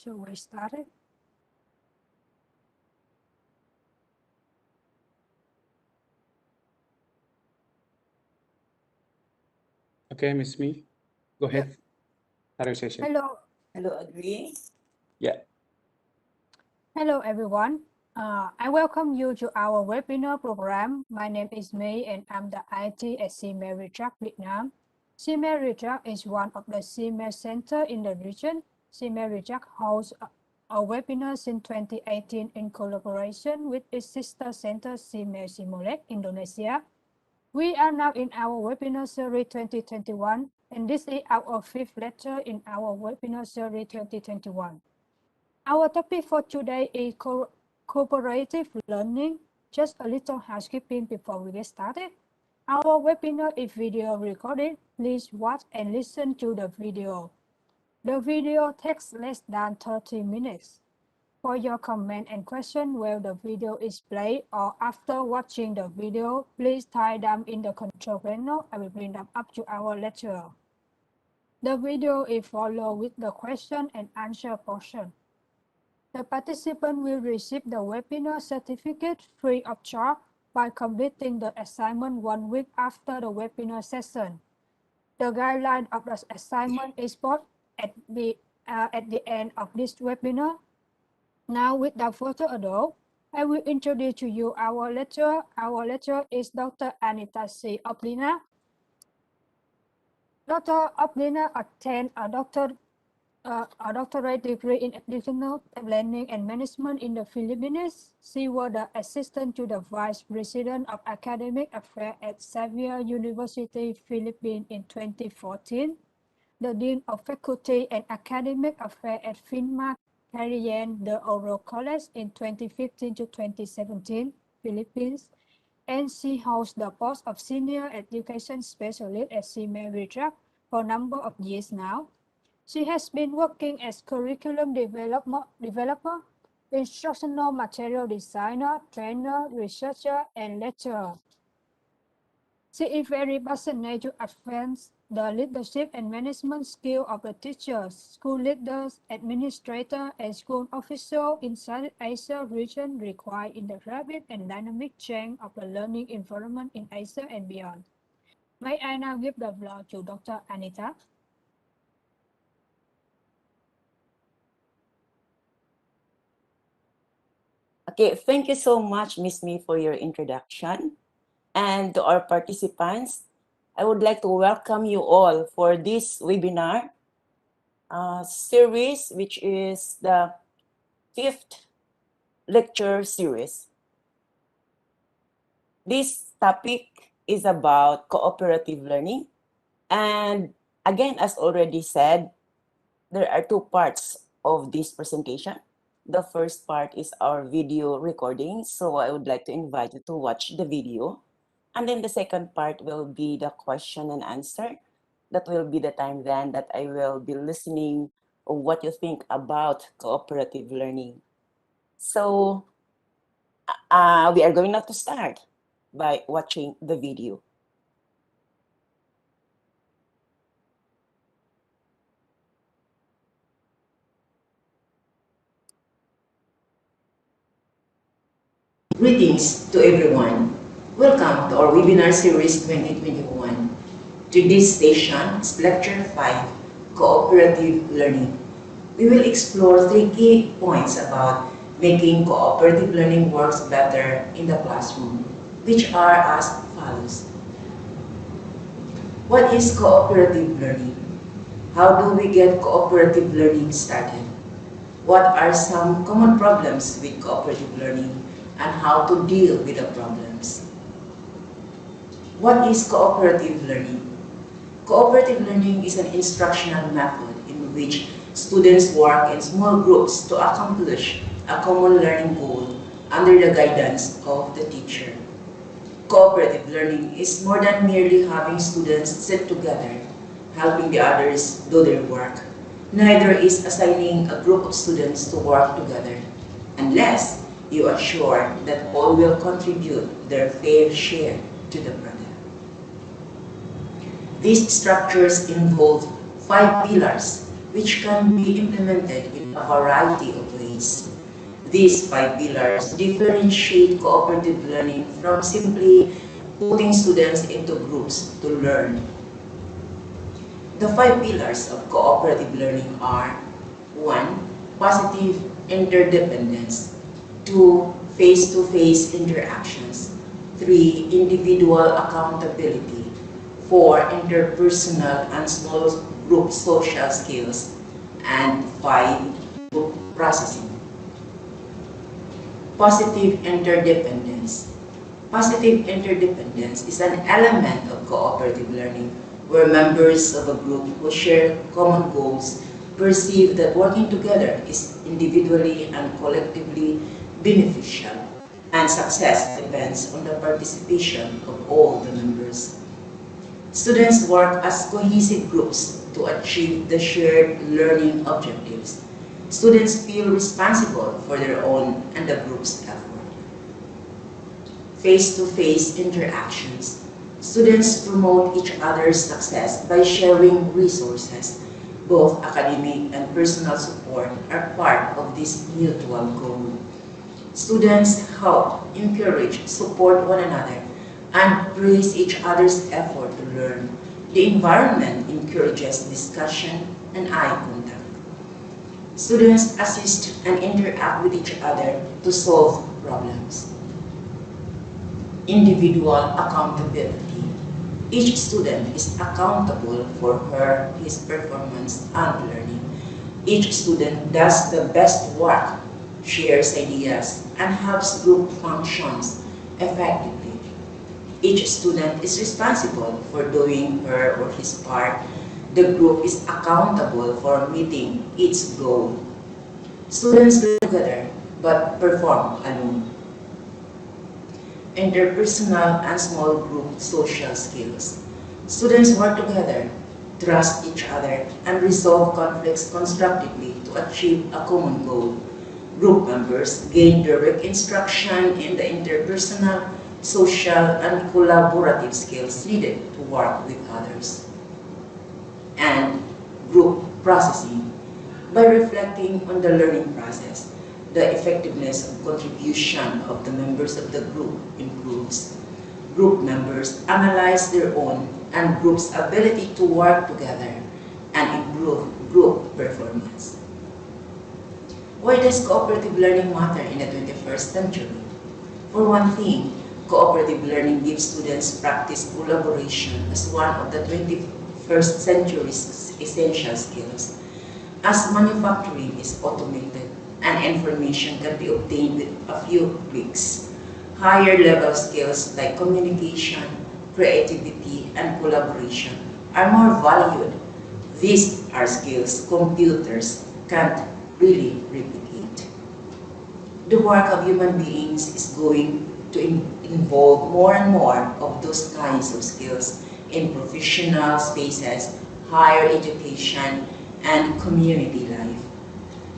Should we start it? Okay, Miss Me, go ahead. Start your session. Hello. Hello, agree? Yeah. Hello, everyone. I welcome you to our webinar program. My name is May, and I'm the IT at SEAMEO RETRAC Vietnam. SEAMEO RETRAC is one of the SEAMEO centers in the region. SEAMEO RETRAC hosts a webinar since 2018 in collaboration with its sister center, SEAMEO Simolet, Indonesia. We are now in our webinar series 2021, and this is our fifth lecture in our webinar series 2021. Our topic for today is cooperative learning. Just a little housekeeping before we get started. Our webinar is video recorded. Please watch and listen to the video. The video takes less than 30 minutes. For your comment and question while the video is played or after watching the video, please type them in the control panel. I will bring them up to our lecture. The video is followed with the question and answer portion. The participant will receive the webinar certificate free of charge by completing the assignment 1 week after the webinar session. The guideline of the assignment is put at the end of this webinar. Now, without further ado, I will introduce to you our lecturer. Our lecturer is Dr. Anita C. Oplina. Dr. Oplina obtained a doctorate degree in educational planning and management in the Philippines. She was the assistant to the vice president of academic affairs at Xavier University, Philippines in 2014, the dean of faculty and academic affairs at Finmark Carrier de Oro College in 2015 to 2017, Philippines, and she holds the post of senior education specialist at SEAMEO RETRAC for a number of years now. She has been working as curriculum developer, instructional material designer, trainer, researcher, and lecturer. She is very passionate to advance the leadership and management skills of the teachers, school leaders, administrators, and school officials in Southeast Asia region required in the rapid and dynamic change of the learning environment in Asia and beyond. May I now give the floor to Dr. Anita? Okay, thank you so much, Miss Me, for your introduction. And to our participants, I would like to welcome you all for this webinar series, which is the 5th lecture series. This topic is about cooperative learning. And again, as already said, there are 2 parts of this presentation. The first part is our video recording, so I would like to invite you to watch the video. And then the second part will be the question and answer. That will be the time then that I will be listening of what you think about cooperative learning. So we are going now to start by watching the video. Greetings to everyone. Welcome to our webinar series 2021. Today's session is Lecture 5, Cooperative Learning. We will explore 3 key points about making cooperative learning works better in the classroom, which are as follows. What is cooperative learning? How do we get cooperative learning started? What are some common problems with cooperative learning and how to deal with the problems? What is cooperative learning? Cooperative learning is an instructional method in which students work in small groups to accomplish a common learning goal under the guidance of the teacher. Cooperative learning is more than merely having students sit together, helping the others do their work. Neither is assigning a group of students to work together, unless you are sure that all will contribute their fair share to the project. These structures involve 5 pillars which can be implemented in in a variety of ways. These 5 pillars differentiate cooperative learning from simply putting students into groups to learn. The 5 pillars of cooperative learning are: 1. Positive interdependence. 2. Face-to-face interactions. 3. Individual accountability. 4. Interpersonal and small group social skills. And 5. Group processing. Positive interdependence. Positive interdependence is an element of cooperative learning where members of a group who share common goals perceive that working together is individually and collectively beneficial, and success depends on the participation of all the members. Students work as cohesive groups to achieve the shared learning objectives. Students feel responsible for their own and the group's effort. Face-to-face interactions. Students promote each other's success by sharing resources. Both academic and personal support are part of this mutual goal. Students help, encourage, support one another, and praise each other's effort to learn. The environment encourages discussion and eye contact. Students assist and interact with each other to solve problems. Individual accountability. Each student is accountable for his performance and learning. Each student does the best work, shares ideas, and helps group functions effectively. Each student is responsible for doing her or his part. The group is accountable for meeting its goal. Students learn together but perform alone. Interpersonal and small group social skills. Students work together, trust each other, and resolve conflicts constructively to achieve a common goal. Group members gain direct instruction in the interpersonal, social, and collaborative skills needed to work with others. And group processing. By reflecting on the learning process, the effectiveness of contribution of the members of the group improves. Group members analyze their own and group's ability to work together and improve group performance. Why does cooperative learning matter in the 21st century? For one thing, cooperative learning gives students practice collaboration as one of the 21st century's essential skills. As manufacturing is automated and information can be obtained with a few clicks, higher level skills like communication, creativity, and collaboration are more valued. These are skills computers can't really replicate. The work of human beings is going to involve more and more of those kinds of skills in professional spaces, higher education, and community life.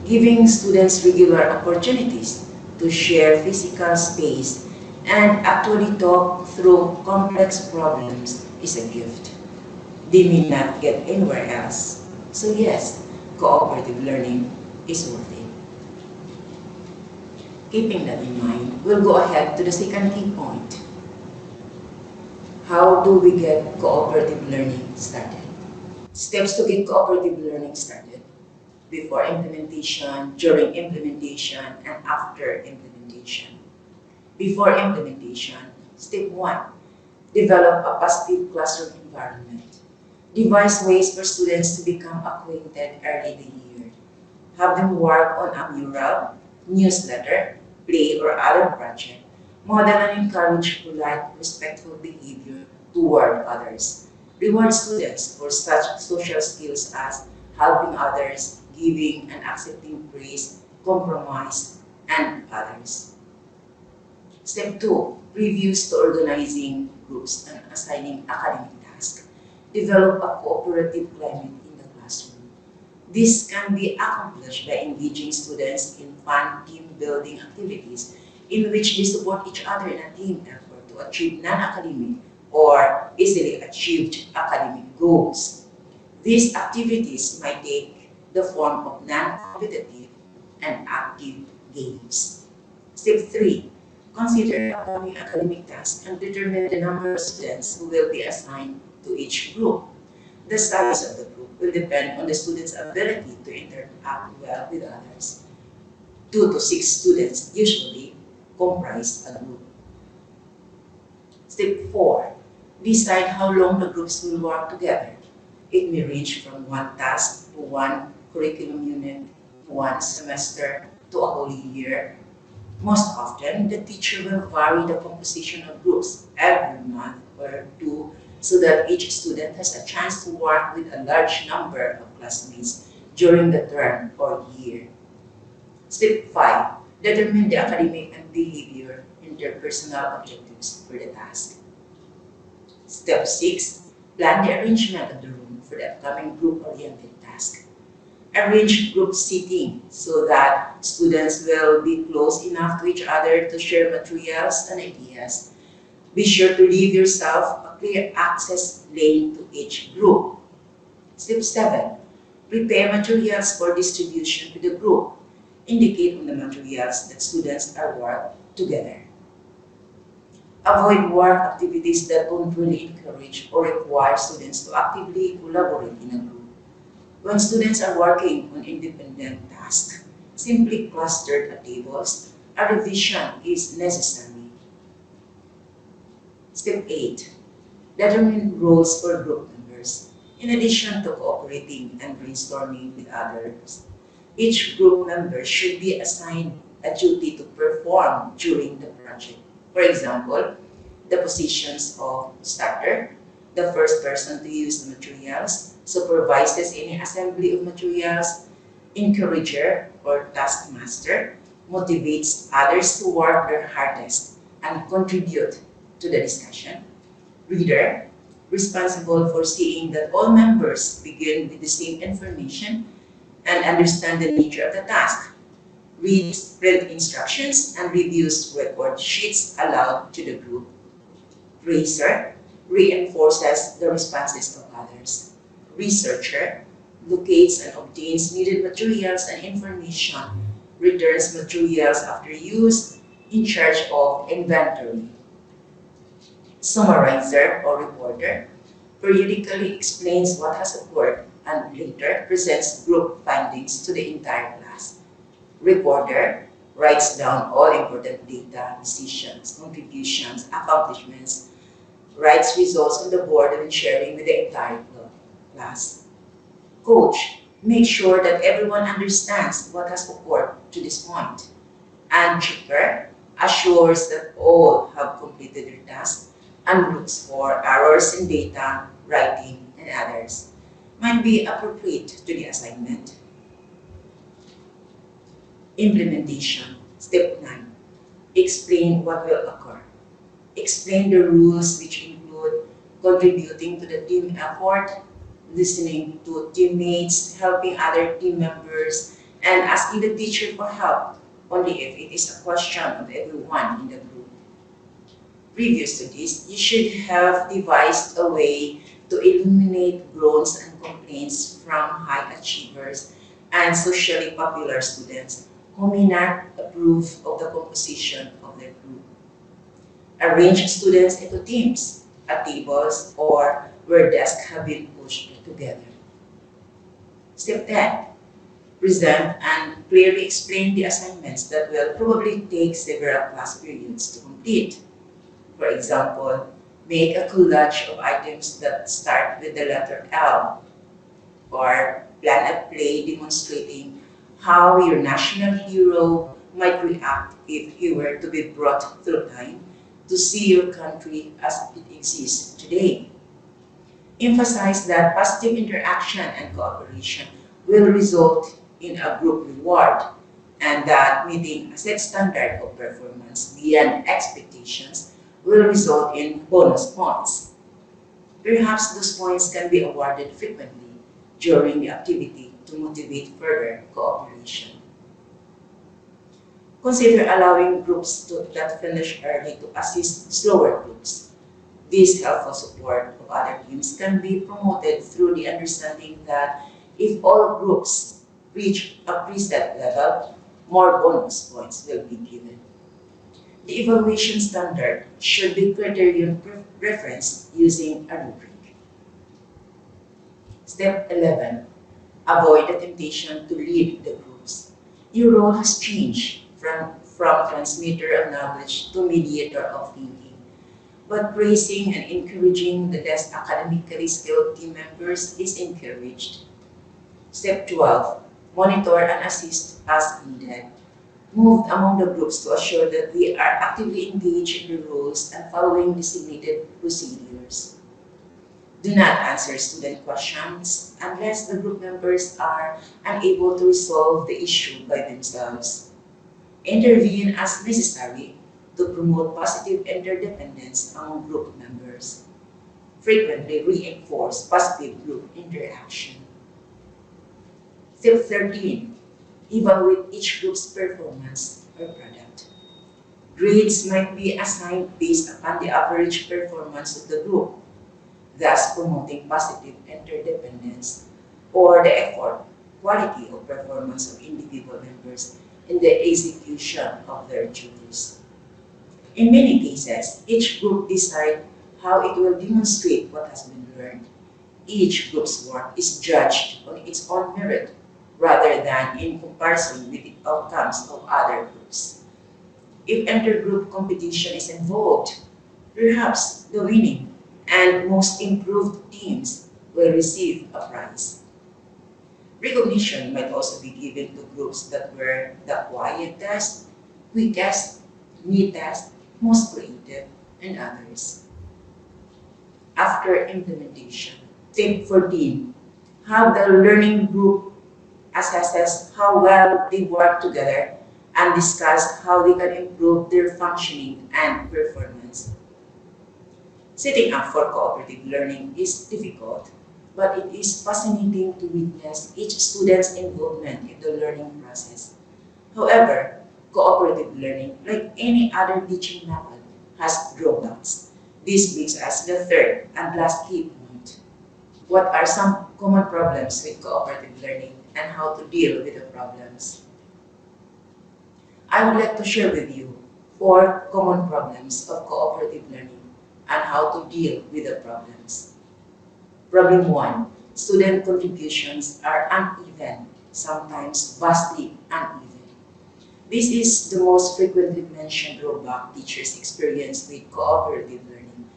Giving students regular opportunities to share physical space and actually talk through complex problems is a gift. They may not get anywhere else. So yes, cooperative learning is worth it. Keeping that in mind, we'll go ahead to the second key point. How do we get cooperative learning started? Steps to get cooperative learning started: before implementation, during implementation, and after implementation. Before implementation, step 1, develop a positive classroom environment. Devise ways for students to become acquainted early in the year. Have them work on a mural, newsletter, play, or other project. Model and encourage polite, respectful behavior toward others. Reward students for such social skills as helping others, giving and accepting praise, compromise, and others. Step 2, reviews to organizing groups and assigning academic tasks. Develop a cooperative climate in the classroom. This can be accomplished by engaging students in fun team-building activities in which they support each other in a team effort to achieve non-academic or easily achieved academic goals. These activities might take the form of non-competitive and active games. Step 3. Consider the upcoming academic task and determine the number of students who will be assigned to each group. The size of the group will depend on the student's ability to interact well with others. 2 to 6 students usually comprise a group. Step 4. Decide how long the groups will work together. It may range from one task to one curriculum unit, one semester to a whole year. Most often, the teacher will vary the composition of groups every month or two so that each student has a chance to work with a large number of classmates during the term or year. Step 5. Determine the academic and behavior interpersonal objectives for the task. Step 6. Plan the arrangement of the room for the upcoming group-oriented task. Arrange group seating so that students will be close enough to each other to share materials and ideas. Be sure to leave yourself a clear access lane to each group. Step 7. Prepare materials for distribution to the group. Indicate on the materials that students are working together. Avoid work activities that don't really encourage or require students to actively collaborate in a group. When students are working on independent tasks, simply clustered at tables, a revision is necessary. Step 8. Determine roles for group members. In addition to cooperating and brainstorming with others, each group member should be assigned a duty to perform during the project. For example, the positions of starter, the first person to use the materials, supervises any assembly of materials, encourager or taskmaster, motivates others to work their hardest and contribute to the discussion, reader, responsible for seeing that all members begin with the same information and understand the nature of the task, reads print instructions and reviews record sheets aloud to the group, raiser, reinforces the responses of others, researcher, locates and obtains needed materials and information, returns materials after use, in charge of inventory, summarizer or reporter, periodically explains what has occurred and later presents group findings to the entire class. Recorder writes down all important data, decisions, contributions, accomplishments, writes results on the board and sharing with the entire class. Coach makes sure that everyone understands what has occurred to this point. And checker assures that all have completed their task and looks for errors in data, writing, and others. Might be appropriate to the assignment. Implementation. Step 9. Explain what will occur. Explain the rules, which include contributing to the team effort, listening to teammates, helping other team members, and asking the teacher for help only if it is a question of everyone in the group. Previous to this, you should have devised a way to eliminate groans and complaints from high achievers and socially popular students who may not approve of the composition of their group. Arrange students into teams, at tables, or where desks have been pushed together. Step 10. Present and clearly explain the assignments that will probably take several class periods to complete. For example, make a collage of items that start with the letter L, or plan a play demonstrating how your national hero might react if he were to be brought through time to see your country as it exists today. Emphasize that positive interaction and cooperation will result in a group reward, and that meeting a set standard of performance beyond expectations will result in bonus points. Perhaps those points can be awarded frequently during the activity to motivate further cooperation. Consider allowing groups that finish early to assist slower groups. This helpful support of other teams can be promoted through the understanding that if all groups reach a preset level, more bonus points will be given. The evaluation standard should be criterion referenced using a rubric. Step 11. Avoid the temptation to lead the groups. Your role has changed from transmitter of knowledge to mediator of thinking. But praising and encouraging the less academically skilled team members is encouraged. Step 12. Monitor and assist as needed. Move among the groups to assure that they are actively engaged in the rules and following designated procedures. Do not answer student questions unless the group members are unable to resolve the issue by themselves. Intervene as necessary to promote positive interdependence among group members. Frequently reinforce positive group interaction. Step 13. Evaluate each group's performance or product. Grades might be assigned based upon the average performance of the group, thus promoting positive interdependence, or the effort, quality of performance of individual members in the execution of their duties. In many cases, each group decides how it will demonstrate what has been learned. Each group's work is judged on its own merit rather than in comparison with the outcomes of other groups. If intergroup competition is involved, perhaps the winning and most improved teams will receive a prize. Recognition might also be given to groups that were the quietest, weakest, neatest, most creative, and others. After implementation, step 14, have the learning group assesses how well they work together and discuss how they can improve their functioning and performance. Setting up for cooperative learning is difficult, but it is fascinating to witness each student's involvement in the learning process. However, cooperative learning, like any other teaching method, has drawbacks. This brings us to the third and last key point. What are some common problems with cooperative learning and how to deal with the problems? I would like to share with you 4 common problems of cooperative learning and how to deal with the problems. Problem 1. Student contributions are uneven, sometimes vastly uneven. This is the most frequently mentioned drawback teachers experience with cooperative learning.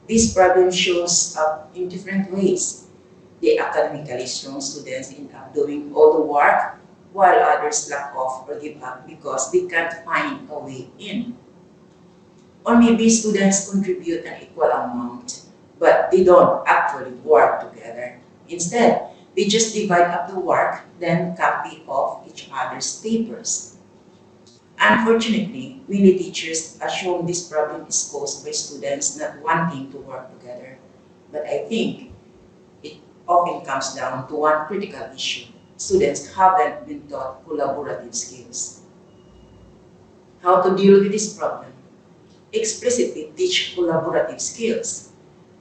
This problem shows up in different ways. The academically strong students end up doing all the work, while others slack off or give up because they can't find a way in. Or maybe students contribute an equal amount, but they don't actually work together. Instead, they just divide up the work, then copy off each other's papers. Unfortunately, many teachers assume this problem is caused by students not wanting to work together. But I think it often comes down to one critical issue. Students haven't been taught collaborative skills. How to deal with this problem? Explicitly teach collaborative skills.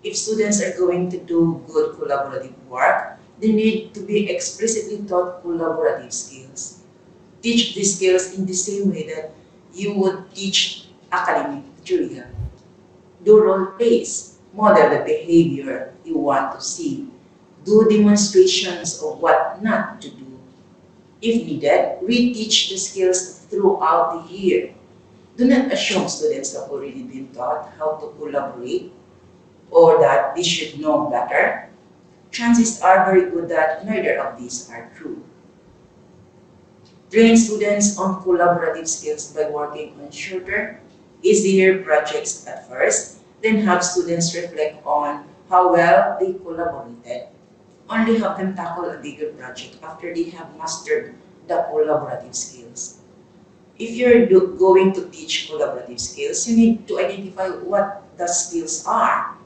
If students are going to do good collaborative work, they need to be explicitly taught collaborative skills. Teach these skills in the same way that you would teach academic material. Do role plays. Model the behavior you want to see. Do demonstrations of what not to do. If needed, reteach the skills throughout the year. Do not assume students have already been taught how to collaborate or that they should know better. Chances are very good that neither of these are true. Train students on collaborative skills by working on shorter, easier projects at first, then have students reflect on how well they collaborated. Only have them tackle a bigger project after they have mastered the collaborative skills. If you're going to teach collaborative skills, you need to identify what the skills are.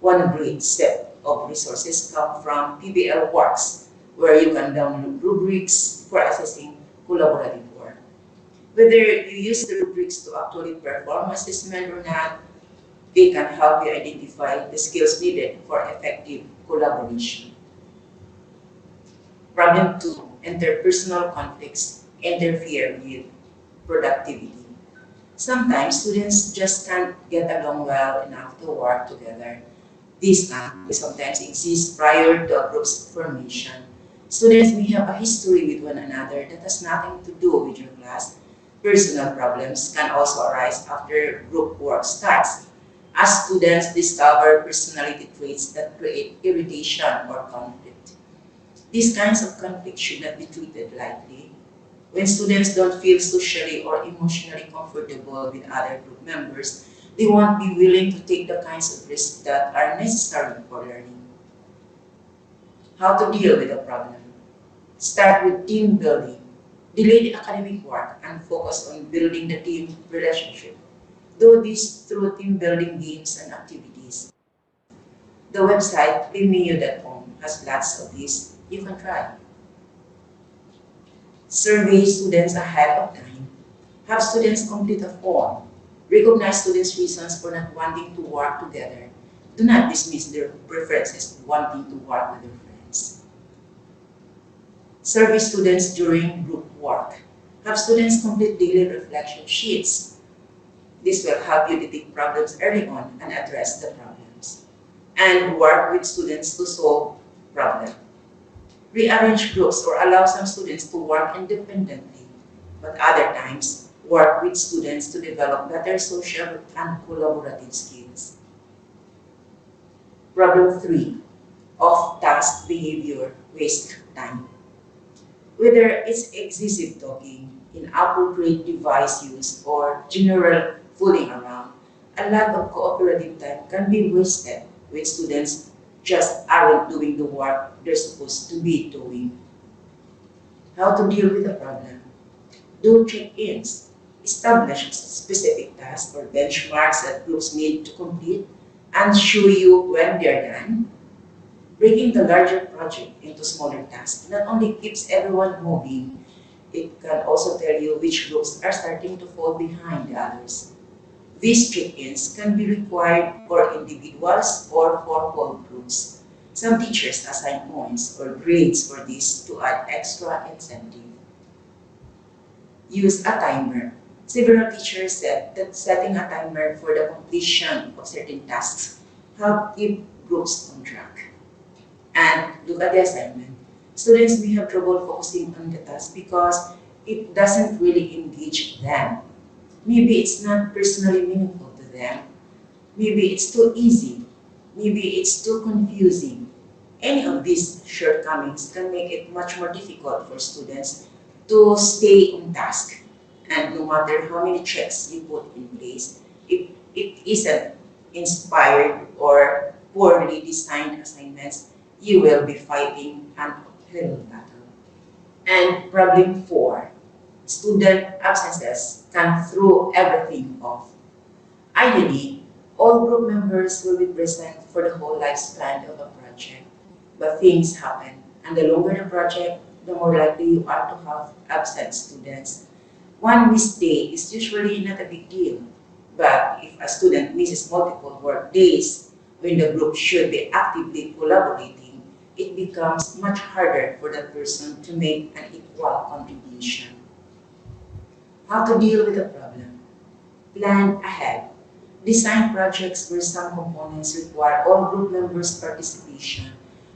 One great set of resources come from PBL Works, where you can download rubrics for assessing collaborative work. Whether you use the rubrics to actually perform assessment or not, they can help you identify the skills needed for effective collaboration. Problem 2. interpersonal conflicts interfere with productivity. Sometimes students just can't get along well enough to work together. This conflict sometimes exists prior to a group's formation. Students may have a history with one another that has nothing to do with your class. Personal problems can also arise after group work starts, as students discover personality traits that create irritation or conflict. These kinds of conflict should not be treated lightly. When students don't feel socially or emotionally comfortable with other group members, they won't be willing to take the kinds of risks that are necessary for learning. How to deal with the problem? Start with team building. Delay the academic work and focus on building the team relationship. Do this through team building games and activities. The website SEAMEO.com has lots of these. You can try. Survey students ahead of time. Have students complete a form. Recognize students' reasons for not wanting to work together. Do not dismiss their preferences wanting to work with their friends. Survey students during group work. Have students complete daily reflection sheets. This will help you detect problems early on and address the problems. And work with students to solve problems. Rearrange groups or allow some students to work independently, but other times, work with students to develop better social and collaborative skills. Problem 3. Off-task behavior waste time. Whether it's excessive talking, inappropriate device use, or general fooling around, a lot of cooperative time can be wasted when students just aren't doing the work they're supposed to be doing. How to deal with the problem? Do check-ins. Establish specific tasks or benchmarks that groups need to complete and show you when they're done. Breaking the larger project into smaller tasks not only keeps everyone moving, it can also tell you which groups are starting to fall behind the others. These check-ins can be required for individuals or for whole groups. Some teachers assign points or grades for this to add extra incentive. Use a timer. Several teachers said that setting a timer for the completion of certain tasks help keep groups on track. And look at the assignment. Students may have trouble focusing on the task because it doesn't really engage them. Maybe it's not personally meaningful to them. Maybe it's too easy. Maybe it's too confusing. Any of these shortcomings can make it much more difficult for students to stay on task. And no matter how many checks you put in place, if it isn't inspired or poorly designed assignments, you will be fighting an uphill battle. And problem 4, student absences can throw everything off. Ideally, all group members will be present for the whole lifespan of a project, but things happen, and the longer the project, the more likely you are to have absent students. One missed day is usually not a big deal, but if a student misses multiple work days when the group should be actively collaborating, it becomes much harder for that person to make an equal contribution. How to deal with the problem? Plan ahead. Design projects where some components require all group members' participation,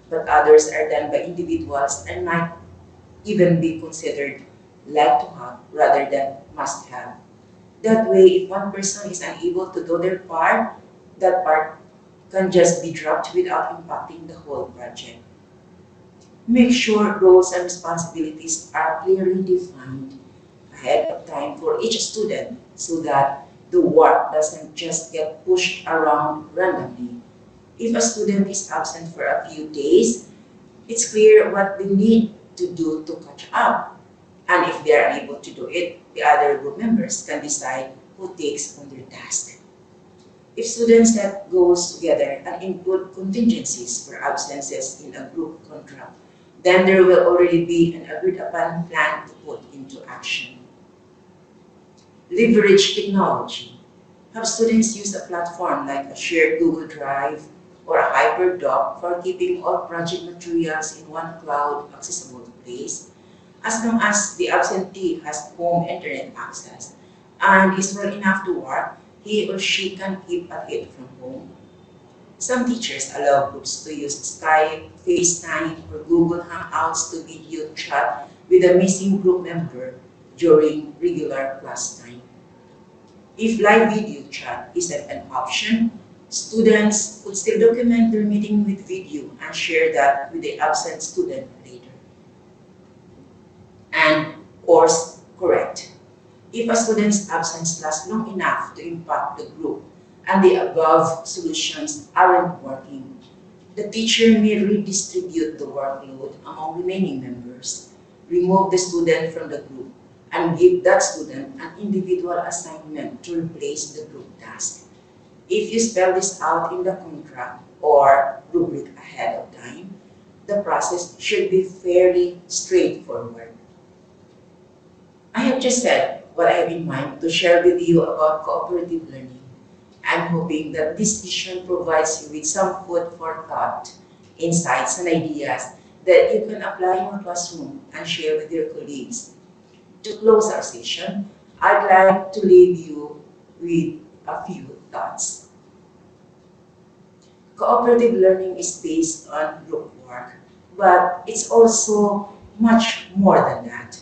but others are done by individuals and might even be considered like to have rather than must have. That way, if one person is unable to do their part, that part can just be dropped without impacting the whole project. Make sure roles and responsibilities are clearly defined ahead of time for each student so that the work doesn't just get pushed around randomly. If a student is absent for a few days, it's clear what they need to do to catch up. And if they are unable to do it, the other group members can decide who takes on their task. If students set goals together and include contingencies for absences in a group contract, then there will already be an agreed upon plan to put into action. Leverage technology. Have students use a platform like a shared Google Drive or a HyperDoc for keeping all project materials in one cloud accessible place. as long as the absentee has home internet access and is well enough to work, he or she can keep at it from home. Some teachers allow groups to use Skype, FaceTime, or Google Hangouts to video chat with a missing group member during regular class time. If live video chat isn't an option, students could still document their meeting with video and share that with the absent student later. And course correct. If a student's absence lasts long enough to impact the group and the above solutions aren't working, the teacher may redistribute the workload among remaining members, remove the student from the group, and give that student an individual assignment to replace the group task. If you spell this out in the contract or rubric ahead of time, the process should be fairly straightforward. I have just said what I have in mind to share with you about cooperative learning. I'm hoping that this vision provides you with some food for thought, insights, and ideas that you can apply in your classroom and share with your colleagues. To close our session, I'd like to leave you with a few thoughts. Cooperative learning is based on group work, but it's also much more than that.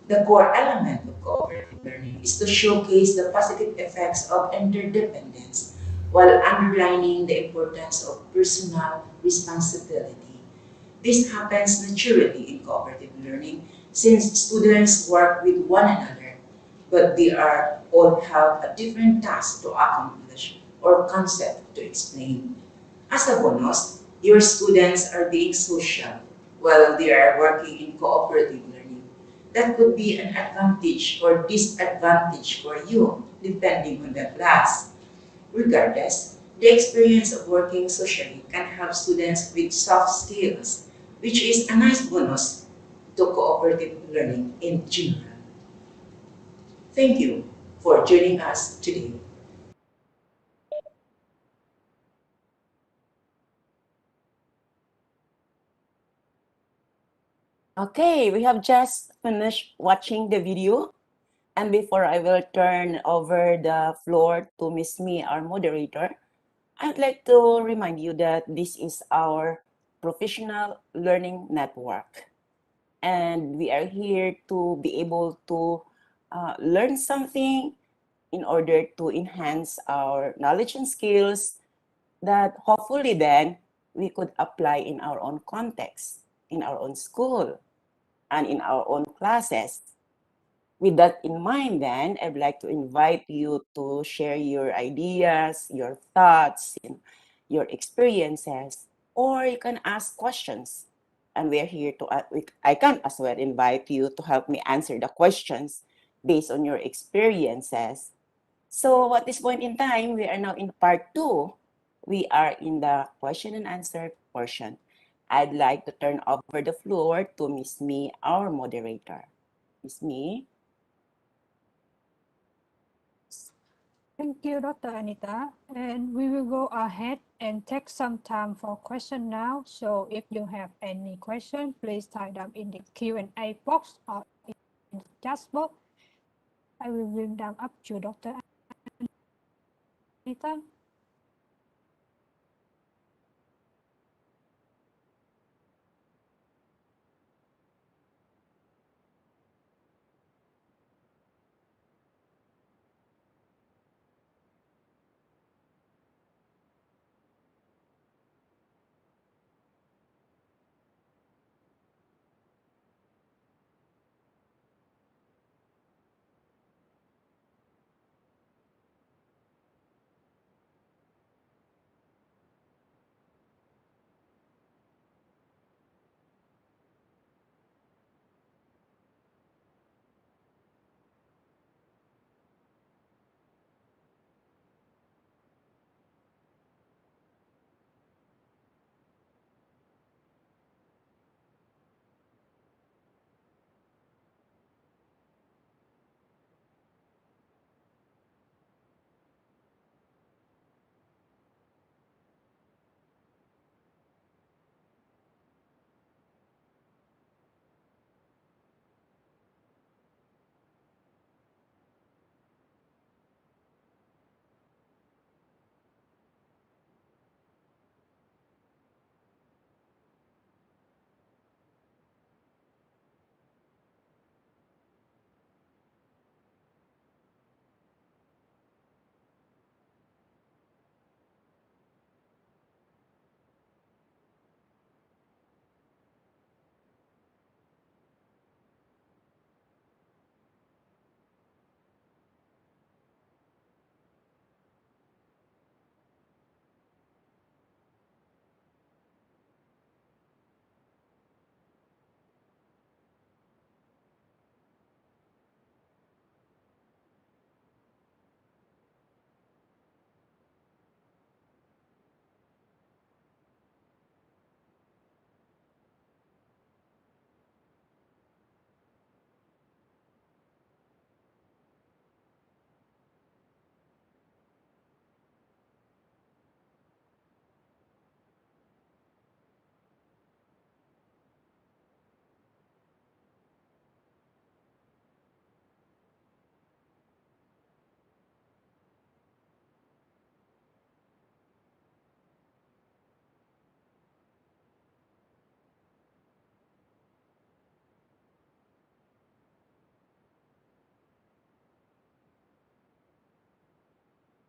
The core element of cooperative learning is to showcase the positive effects of interdependence while underlining the importance of personal responsibility. This happens naturally in cooperative learning since students work with one another, but they are all have a different task to accomplish or concept to explain. As a bonus, your students are being social while they are working in cooperative learning. That could be an advantage or disadvantage for you, depending on the class. Regardless, the experience of working socially can help students with soft skills, which is a nice bonus to cooperative learning in general. Thank you for joining us today. Okay, we have just finished watching the video. And before I will turn over the floor to Miss Me, our moderator, I'd like to remind you that this is our professional learning network. And we are here to be able to learn something in order to enhance our knowledge and skills that hopefully then we could apply in our own context, in our own school, and in our own classes. With that in mind, then, I'd like to invite you to share your ideas, your thoughts, and your experiences, or you can ask questions. And we're here to, I can as well invite you to help me answer the questions based on your experiences. So at this point in time, we are now in part 2. We are in the question and answer portion. I'd like to turn over the floor to Miss Me, our moderator. Miss Me? Thank you, Dr. Anita. And we will go ahead and take some time for question now. So if you have any question, please type them in the Q&A box or in the chat box. I will bring them up to Dr. Anita.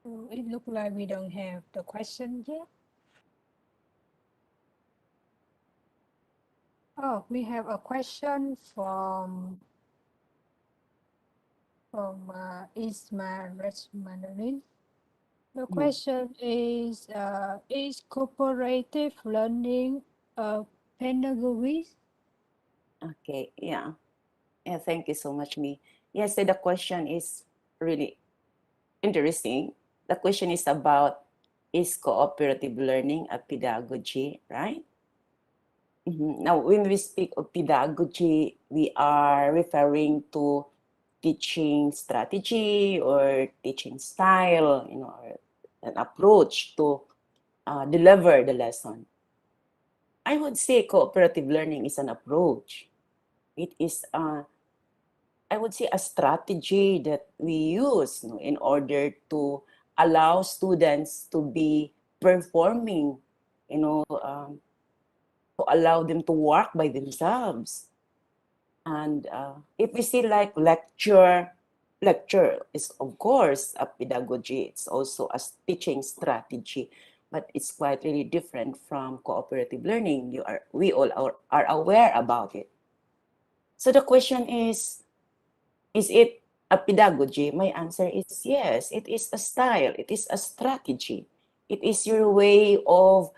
So it looks like we don't have the question yet. Oh, we have a question from Isma Mandarin. The question is cooperative learning a pedagogy? Okay, yeah. Yeah, thank you so much, Me. Yes, so the question is really interesting. The question is about, is cooperative learning a pedagogy, right? Now, when we speak of pedagogy, we are referring to teaching strategy or teaching style, or an approach to deliver the lesson. I would say cooperative learning is an approach. It is, I would say, a strategy that we use, in order to allow students to be performing, to allow them to work by themselves. And if we see like lecture is of course a pedagogy. It's also a teaching strategy, but it's quite really different from cooperative learning. We all are aware about it. So the question is it a pedagogy? My answer is yes. It is a style. It is a strategy. It is your way of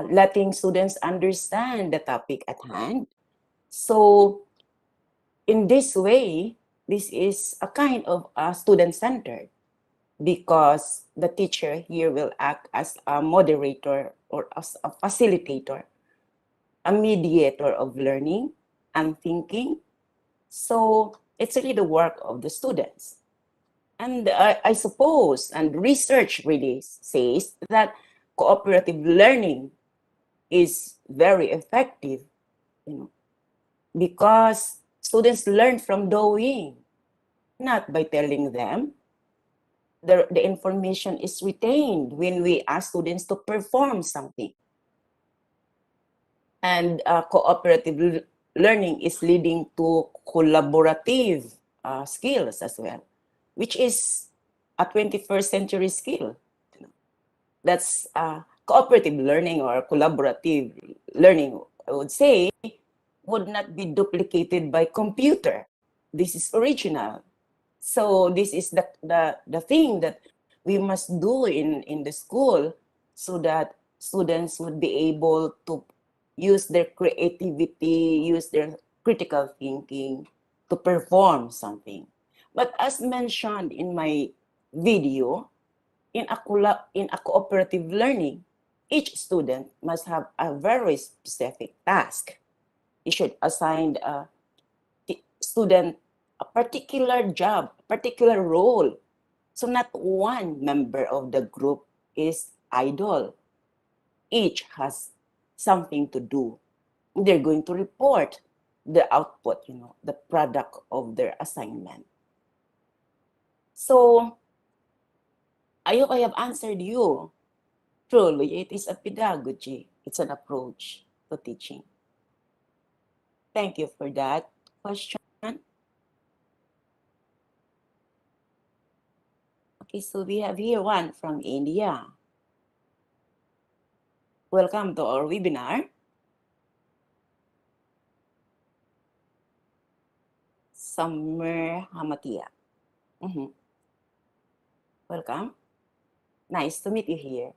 letting students understand the topic at hand. So in this way, this is a kind of student-centered, because the teacher here will act as a moderator or as a facilitator, a mediator of learning and thinking. So it's really the work of the students. And I suppose, and research really says that cooperative learning is very effective, because students learn from doing, not by telling them. The information is retained when we ask students to perform something. And cooperative learning is leading to collaborative skills as well, which is a 21st century skill. That's cooperative learning or collaborative learning, I would say, would not be duplicated by computer. This is original. So this is the thing that we must do in the school, so that students would be able to use their creativity, use their critical thinking to perform something. But as mentioned in my video, in a cooperative learning, each student must have a very specific task. You should assign a student a particular job, a particular role. So not one member of the group is idle. Each has something to do. They're going to report the output, the product of their assignment. So I hope I have answered you. Truly, it is a pedagogy. It's an approach to teaching. Thank you for that question. Okay, so we have here one from India. Welcome to our webinar. Summer Hamatia. Welcome. Nice to meet you here.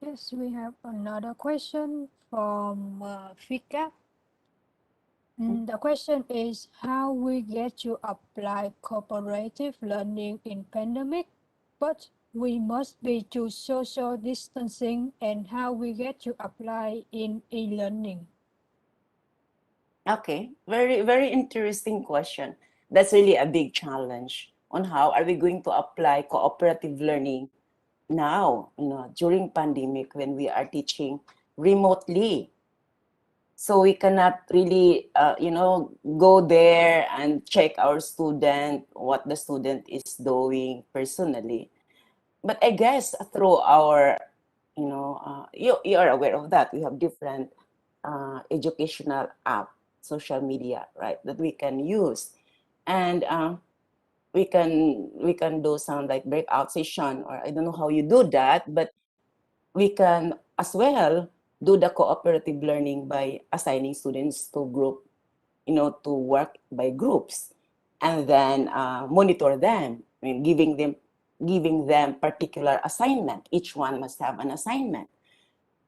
Yes, we have another question from Fika. The question is how we get to apply cooperative learning in pandemic, but we must be to social distancing and how we get to apply in e-learning. Okay, very, very interesting question. That's really a big challenge on how are we going to apply cooperative learning now, during pandemic when we are teaching remotely. So we cannot really, go there and check our student, what the student is doing personally. But I guess through our, you are aware of that. We have different educational app, social media, right, that we can use. And we can do some like breakout session, or I don't know how you do that, but we can as well do the cooperative learning by assigning students to group, to work by groups, and then monitor them. I mean, giving them particular assignment. Each one must have an assignment.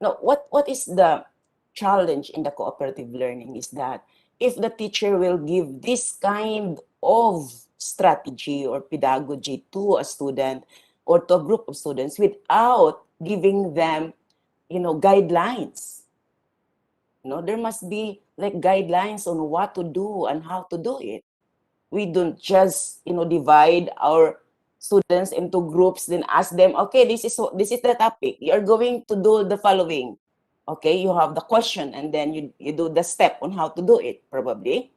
Now, what is the challenge in the cooperative learning is that if the teacher will give this kind of strategy or pedagogy to a student or to a group of students without giving them, guidelines. There must be like guidelines on what to do and how to do it. We don't just, divide our students into groups, then ask them, okay, this is the topic. You're going to do the following. Okay, you have the question, and then you do the step on how to do it, probably.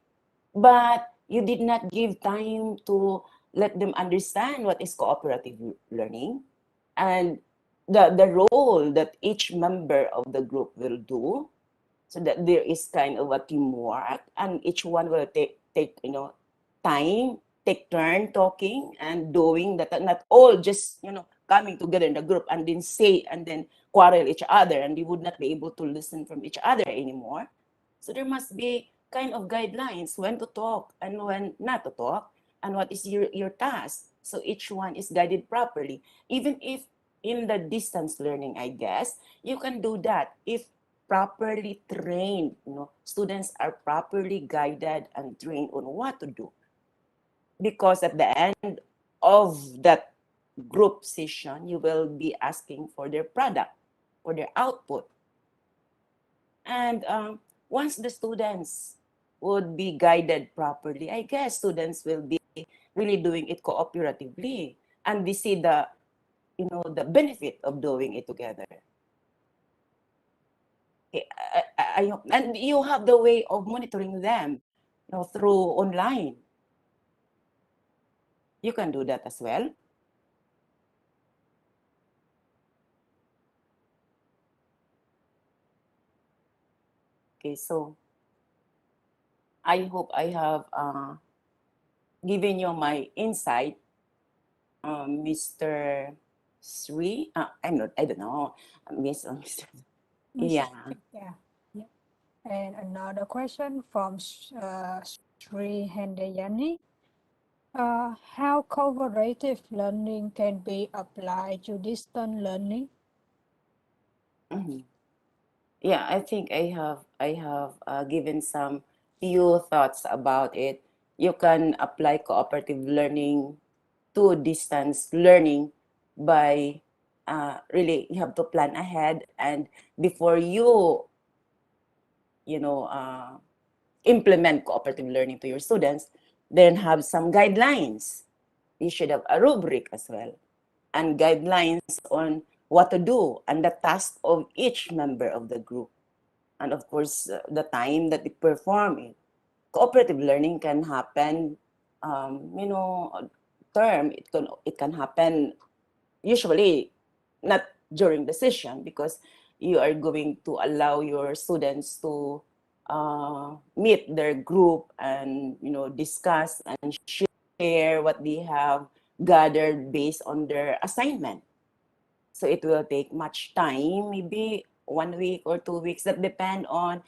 But you did not give time to let them understand what is cooperative learning and the role that each member of the group will do, so that there is kind of a teamwork, and each one will take time, take turn talking and doing that, not all just coming together in the group and then say and then quarrel each other, and you would not be able to listen from each other anymore. So there must be kind of guidelines when to talk and when not to talk, and what is your task, so each one is guided properly. Even if in the distance learning, I guess you can do that if properly trained, students are properly guided and trained on what to do. Because at the end of that group session, you will be asking for their product, for their output. And once the students would be guided properly, I guess students will be really doing it cooperatively, and they see the benefit of doing it together. And you have the way of monitoring them, through online. You can do that as well. Okay, so I hope I have given you my insight, Mr. Sri. I don't know, Mr. Yeah. Yeah. Yeah. And another question from Sri Hendayani. How cooperative learning can be applied to distance learning? Mhm. Yeah, I think I have given some few thoughts about it. You can apply cooperative learning to distance learning by really you have to plan ahead, and before implement cooperative learning to your students, then have some guidelines. You should have a rubric as well, and guidelines on what to do and the task of each member of the group, and of course the time that they perform it. Cooperative learning can happen, term. It can happen usually not during the session, because you are going to allow your students to meet their group and discuss and share what they have gathered based on their assignment. So it will take much time, maybe 1 week or 2 weeks. That depend on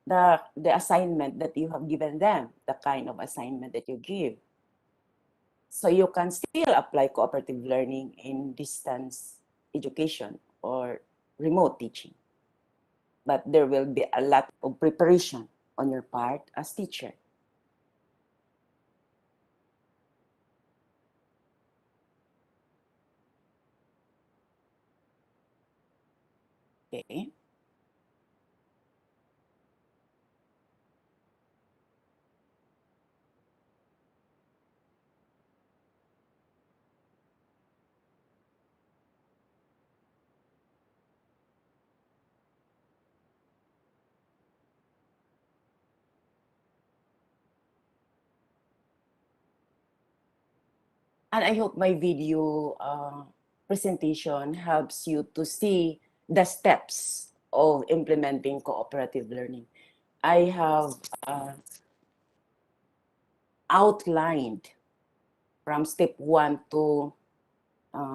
the assignment that you have given them, the kind of assignment that you give. So you can still apply cooperative learning in distance education or remote teaching. But there will be a lot of preparation on your part as teacher. Okay. And I hope my video presentation helps you to see the steps of implementing cooperative learning. I have outlined from step 1 to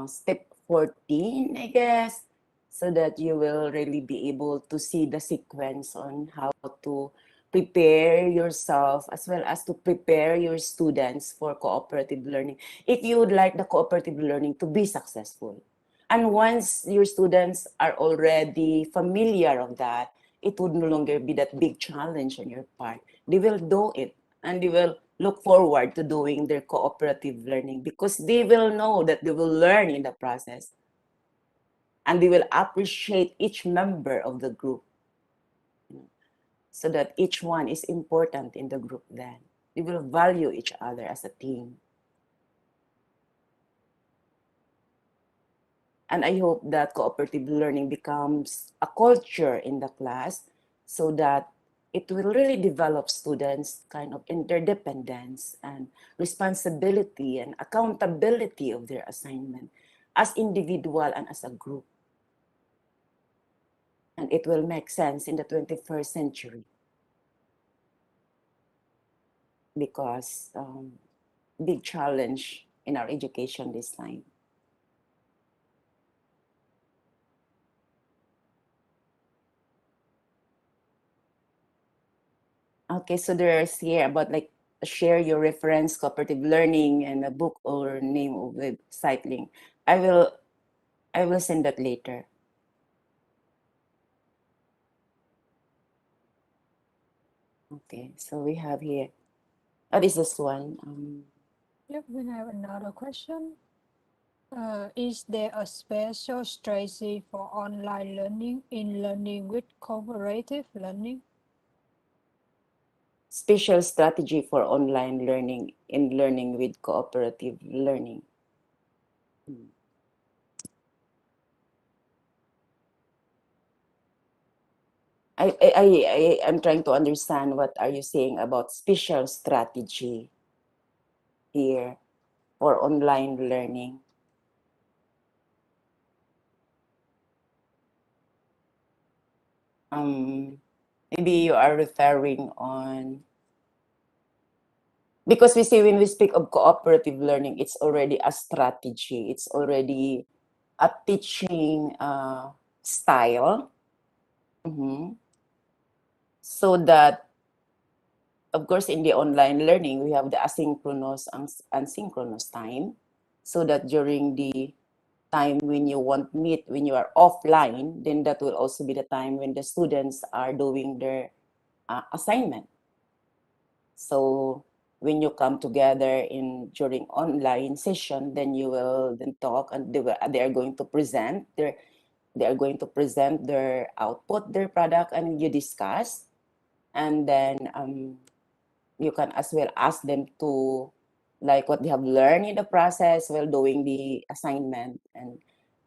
step 14, I guess, so that you will really be able to see the sequence on how to prepare yourself as well as to prepare your students for cooperative learning if you would like the cooperative learning to be successful. And once your students are already familiar of that, it would no longer be that big challenge on your part. They will do it and they will look forward to doing their cooperative learning because they will know that they will learn in the process and they will appreciate each member of the group, so that each one is important in the group. Then they will value each other as a team. And I hope that cooperative learning becomes a culture in the class so that it will really develop students' kind of interdependence and responsibility and accountability of their assignment as individual and as a group. And it will make sense in the 21st century because big challenge in our education this time. Okay, so there's here about like share your reference, cooperative learning, and a book or name of website link. I will send that later. Okay, so we have here. Oh, this is one. Yep, we have another question. Is there a special strategy for online learning in learning with cooperative learning? Special strategy for online learning in learning with cooperative learning. I'm trying to understand what are you saying about special strategy here for online learning. Maybe you are referring on, because we say when we speak of cooperative learning, it's already a strategy. It's already a teaching style. So that, of course, in the online learning, we have the asynchronous and synchronous time. So that during the time when you want meet, when you are offline, then that will also be the time when the students are doing their assignment. So when you come together during online session, then you will then talk and they are going to present their output, their product, and you discuss. And then you can as well ask them to like what they have learned in the process while doing the assignment and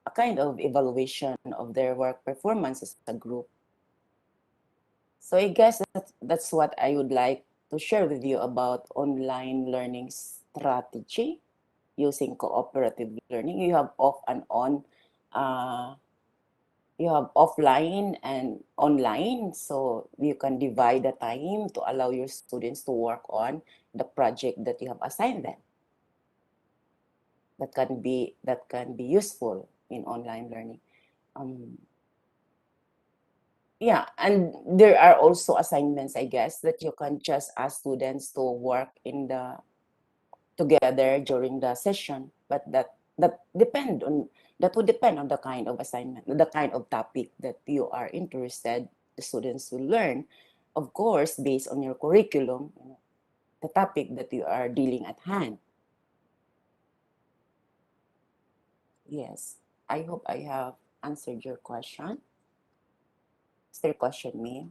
a kind of evaluation of their work performance as a group. So I guess that's what I would like to share with you about online learning strategy using cooperative learning. You have off and on, you have offline and online, so you can divide the time to allow your students to work on the project that you have assigned them. That can be useful in online learning. Yeah, and there are also assignments, I guess, that you can just ask students to work together during the session, but that that would depend on the kind of assignment, the kind of topic that you are interested, the students will learn, of course, based on your curriculum, the topic that you are dealing at hand. Yes, I hope I have answered your question. Still question me?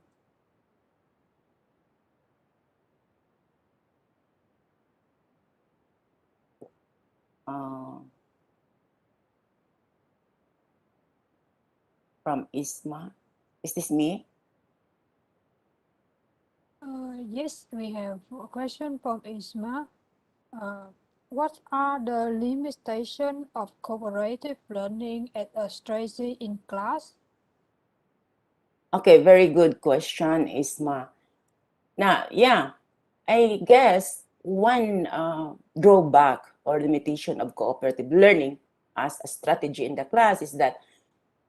From Isma. Is this me? Yes, we have a question from Isma. What are the limitations of cooperative learning at a strategy in class? Okay, very good question, Isma. Now, yeah, I guess one drawback or limitation of cooperative learning as a strategy in the class is that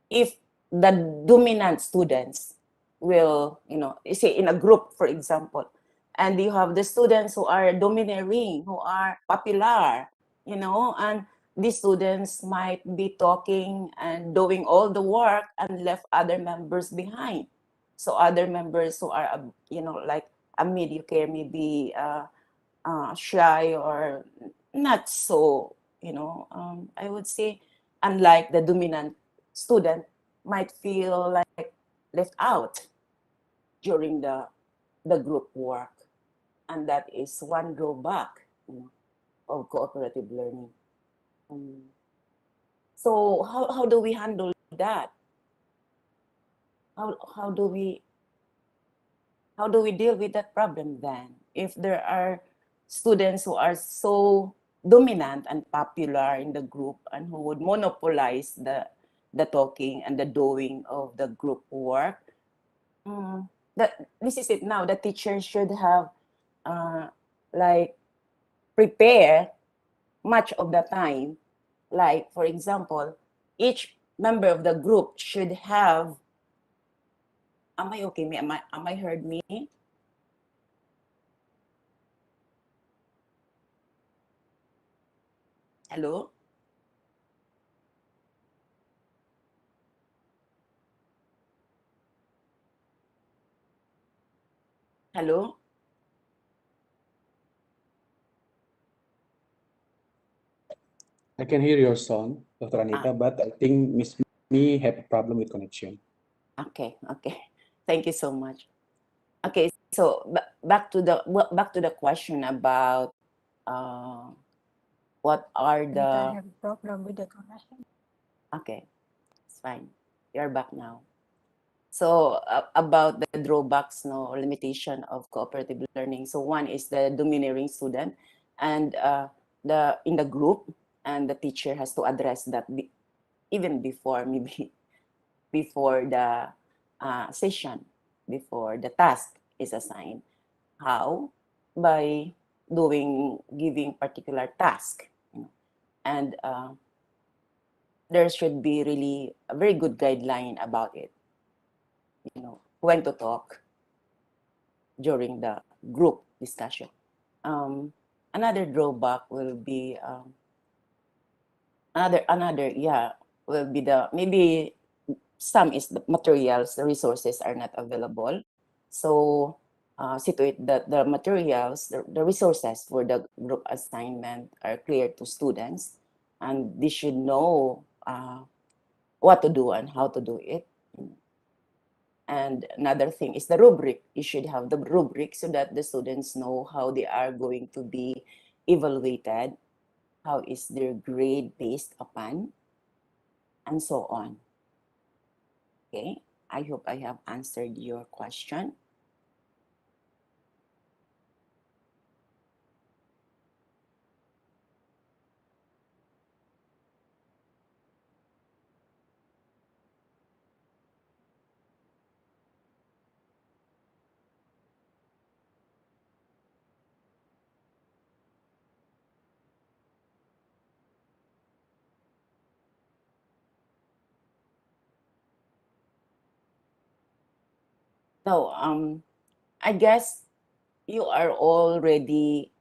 if the dominant students will, you say in a group, for example, and you have the students who are domineering, who are popular, and these students might be talking and doing all the work and left other members behind. So other members who are, like a mediocre, maybe shy or not so, I would say, unlike the dominant student, might feel like left out during the group work. And that is one drawback, of cooperative learning. So how do we handle that? How do we deal with that problem then? If there are students who are so dominant and popular in the group and who would monopolize the talking and the doing of the group work, this is it now. The teacher should have like prepare much of the time. Like, for example, each member of the group should have. Am I okay? Am I heard me? Hello? Hello? I can hear your sound, Dr. Anita, but I think Miss Me have a problem with connection. Okay. Thank you so much. Okay, so back to the question about what are I think I the. have a problem with the connection. Okay, it's fine. You're back now. So about the drawbacks, no limitation of cooperative learning. So one is the domineering student, and the in the group, and the teacher has to address that even before, maybe before the session, before the task is assigned. How? By giving particular task, and there should be really a very good guideline about it. When to talk during the group discussion. Another drawback will be will be the maybe some is the materials, the resources are not available. So situate that the materials, the resources for the group assignment are clear to students, and they should know what to do and how to do it. And another thing is the rubric. You should have the rubric so that the students know how they are going to be evaluated, how is their grade based upon, and so on. Okay, I hope I have answered your question. So I guess you are already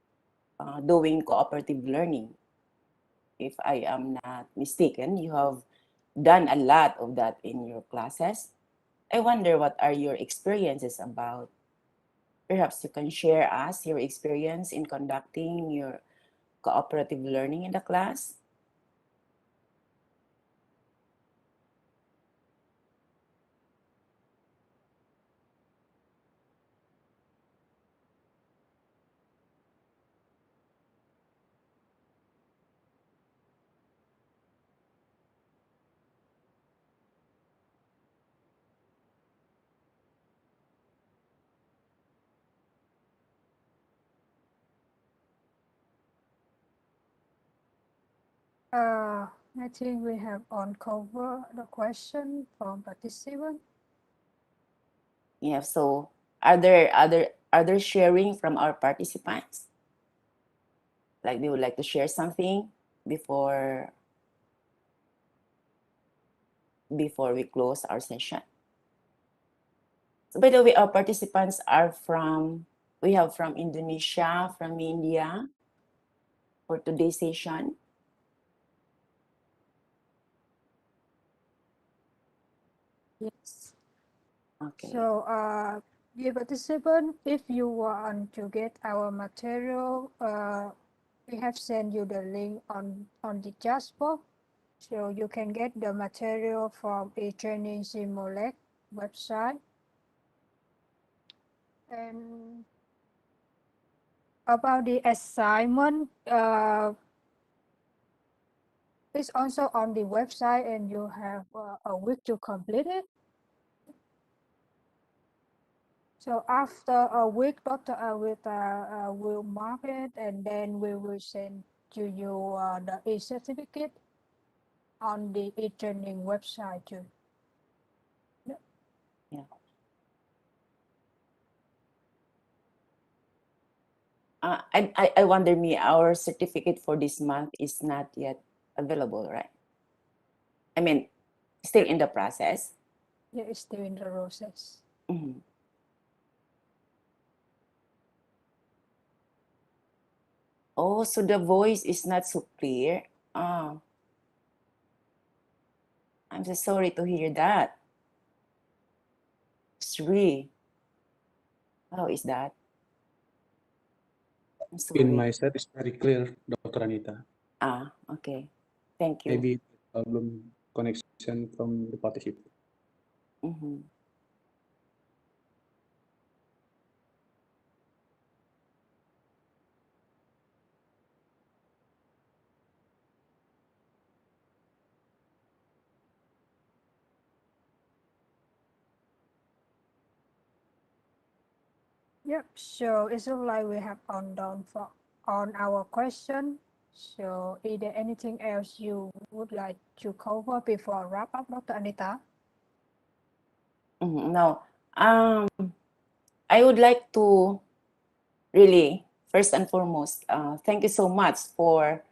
doing cooperative learning. if I am not mistaken. You have done a lot of that in your classes. I wonder what are your experiences about. Perhaps you can share us your experience in conducting your cooperative learning in the class. I think we have uncovered the question from participant. Yeah, so are there other sharing from our participants? Like they would like to share something before we close our session. So by the way, our participants are we have from Indonesia, from India for today's session. Yes. Okay. So, dear participant, if you want to get our material, we have sent you the link on the chat box. So you can get the material from e-training SEAMEO website. And about the assignment, it's also on the website, and you have a week to complete it. So after a week, Dr. Awita will mark it, and then we will send to you the e-certificate on the e-training website too. Yeah. I wonder our certificate for this month is not yet available, right? I mean, still in the process. Yeah, it's still in the process. Mhm. Oh, so the voice is not so clear. I'm so sorry to hear that. Sri, how is that? I'm In sorry. my set, it's very clear, Dr. Anita. Okay. Thank you. Maybe problem connection from the participant. Mhm. Yep. So it's looks like we have done on our question. So is there anything else you would like to cover before wrap up, Dr. Anita? No, I would like to really, first and foremost, thank you so much for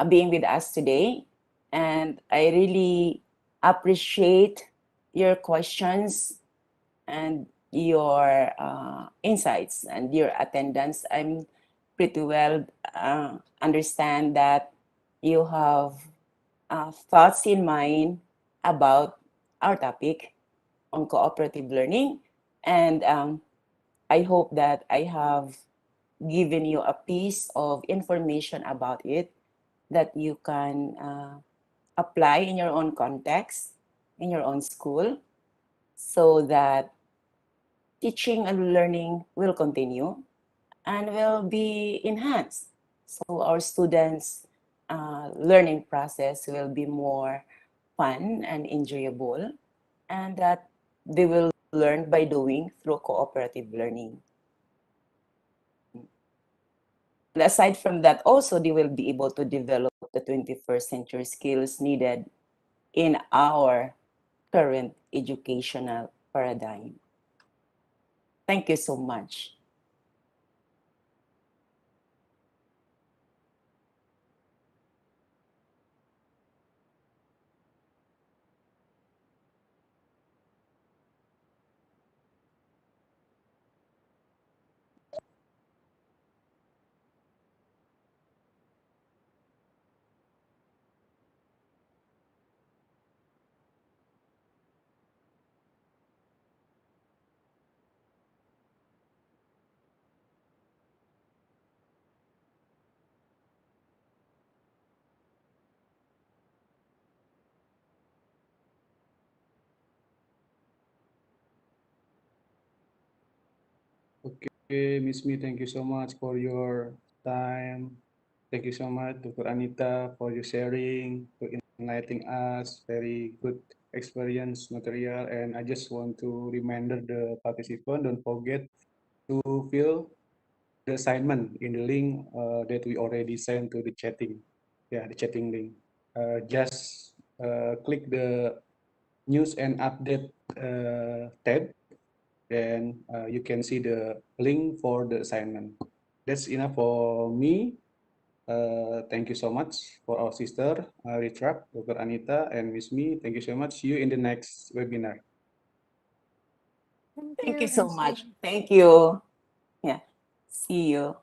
being with us today. And I really appreciate your questions and your insights and your attendance. I'm pretty well understand that you have thoughts in mind about our topic on cooperative learning. And I hope that I have given you a piece of information about it that you can apply in your own context, in your own school, so that teaching and learning will continue and will be enhanced. So our students' learning process will be more fun and enjoyable, and that they will learn by doing through cooperative learning. And aside from that, also they will be able to develop the 21st century skills needed in our current educational paradigm. Thank you so much. Okay, Miss Me, thank you so much for your time. Thank you so much, Dr. Anita, for your sharing, for enlightening us. Very good experience material. And I just want to remind the participant, don't forget to fill the assignment in the link that we already sent to the chatting. Yeah, the chatting link. Just click the news and update tab, then you can see the link for the assignment. That's enough for me. Thank you so much for our sister, Retrac, Dr. Anita, and Miss Me. Thank you so much. See you in the next webinar. Thank you so much. Thank you. Yeah. See you.